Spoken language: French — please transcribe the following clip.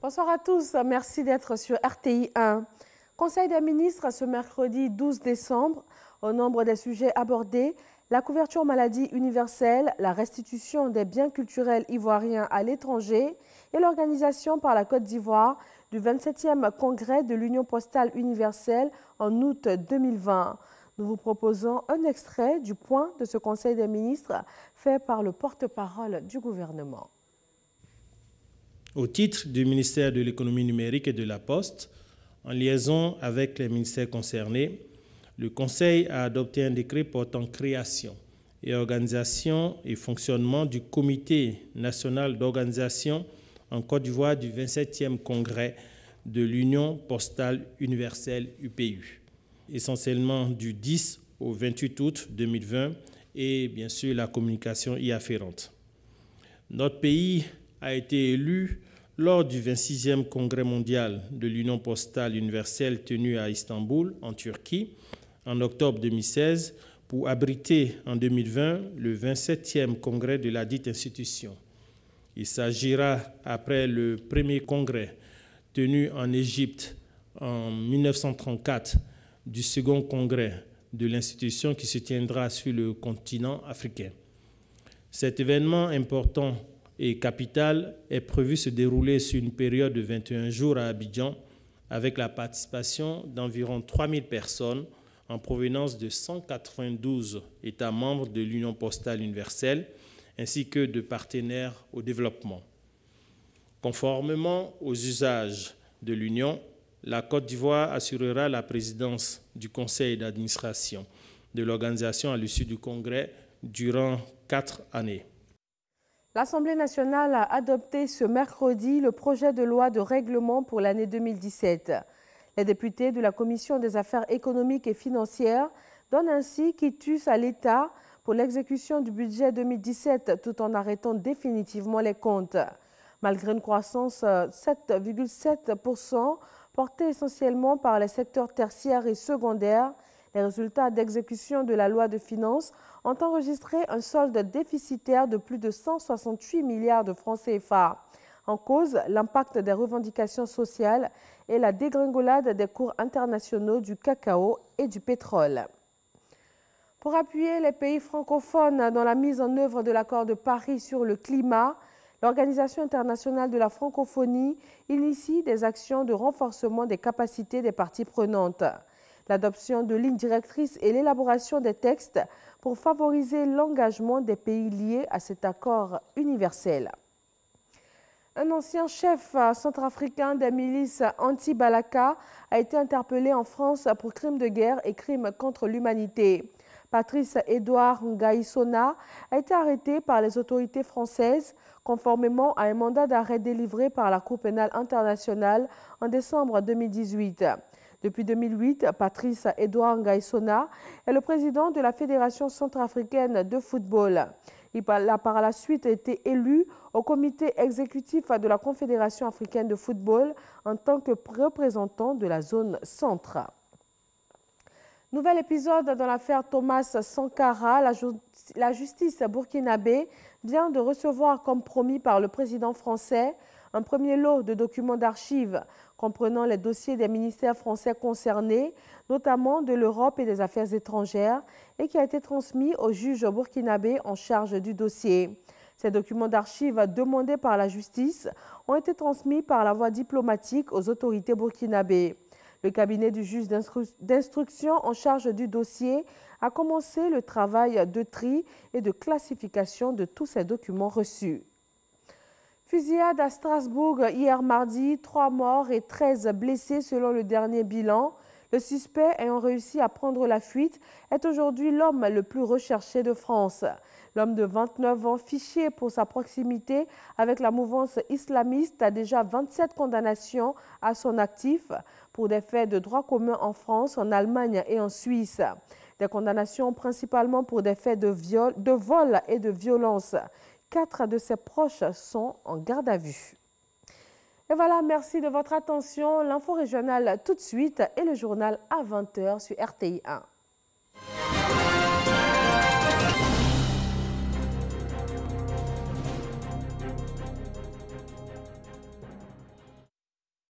Bonsoir à tous, merci d'être sur RTI 1. Conseil des ministres ce mercredi 12 décembre. Au nombre des sujets abordés, la couverture maladie universelle, la restitution des biens culturels ivoiriens à l'étranger et l'organisation par la Côte d'Ivoire du 27e congrès de l'Union postale universelle en août 2020. Nous vous proposons un extrait du point de ce Conseil des ministres fait par le porte-parole du gouvernement. Au titre du ministère de l'économie numérique et de la Poste, en liaison avec les ministères concernés, le Conseil a adopté un décret portant création et organisation et fonctionnement du Comité national d'organisation en Côte d'Ivoire du 27e congrès de l'Union postale universelle UPU, essentiellement du 10 au 28 août 2020 et bien sûr la communication y afférente. Notre pays a été élu lors du 26e congrès mondial de l'Union postale universelle tenu à Istanbul, en Turquie, en octobre 2016, pour abriter en 2020 le 27e congrès de la dite institution. Il s'agira, après le premier congrès tenu en Égypte en 1934, du second congrès de l'institution qui se tiendra sur le continent africain. Cet événement important et capital est prévu se dérouler sur une période de 21 jours à Abidjan avec la participation d'environ 3000 personnes en provenance de 192 États membres de l'Union postale universelle ainsi que de partenaires au développement. Conformément aux usages de l'Union, la Côte d'Ivoire assurera la présidence du conseil d'administration de l'organisation à l'issue du congrès durant 4 années. L'Assemblée nationale a adopté ce mercredi le projet de loi de règlement pour l'année 2017. Les députés de la Commission des affaires économiques et financières donnent ainsi quitus à l'État pour l'exécution du budget 2017 tout en arrêtant définitivement les comptes. Malgré une croissance 7,7% portée essentiellement par les secteurs tertiaires et secondaires, les résultats d'exécution de la loi de finances ont enregistré un solde déficitaire de plus de 168 milliards de francs CFA. En cause, l'impact des revendications sociales et la dégringolade des cours internationaux du cacao et du pétrole. Pour appuyer les pays francophones dans la mise en œuvre de l'accord de Paris sur le climat, l'Organisation internationale de la francophonie initie des actions de renforcement des capacités des parties prenantes. L'adoption de lignes directrices et l'élaboration des textes pour favoriser l'engagement des pays liés à cet accord universel. Un ancien chef centrafricain des milices anti-Balaka a été interpellé en France pour crimes de guerre et crimes contre l'humanité. Patrice Edouard Ngaïsona a été arrêté par les autorités françaises conformément à un mandat d'arrêt délivré par la Cour pénale internationale en décembre 2018. Depuis 2008, Patrice Edouard Ngaïsona est le président de la Fédération centrafricaine de football. Il a par la suite été élu au comité exécutif de la Confédération africaine de football en tant que représentant de la zone centre. Nouvel épisode dans l'affaire Thomas Sankara. La justice burkinabé vient de recevoir, comme promis par le président français, un premier lot de documents d'archives comprenant les dossiers des ministères français concernés, notamment de l'Europe et des Affaires étrangères, et qui a été transmis au juge burkinabé en charge du dossier. Ces documents d'archives demandés par la justice ont été transmis par la voie diplomatique aux autorités burkinabées. Le cabinet du juge d'instruction en charge du dossier a commencé le travail de tri et de classification de tous ces documents reçus. Fusillade à Strasbourg hier mardi, 3 morts et 13 blessés selon le dernier bilan. Le suspect ayant réussi à prendre la fuite est aujourd'hui l'homme le plus recherché de France. L'homme de 29 ans, fiché pour sa proximité avec la mouvance islamiste, a déjà 27 condamnations à son actif pour des faits de droit commun en France, en Allemagne et en Suisse. Des condamnations principalement pour des faits de vol et de violence. 4 de ses proches sont en garde à vue. Et voilà, merci de votre attention. L'info régionale tout de suite et le journal à 20h sur RTI 1.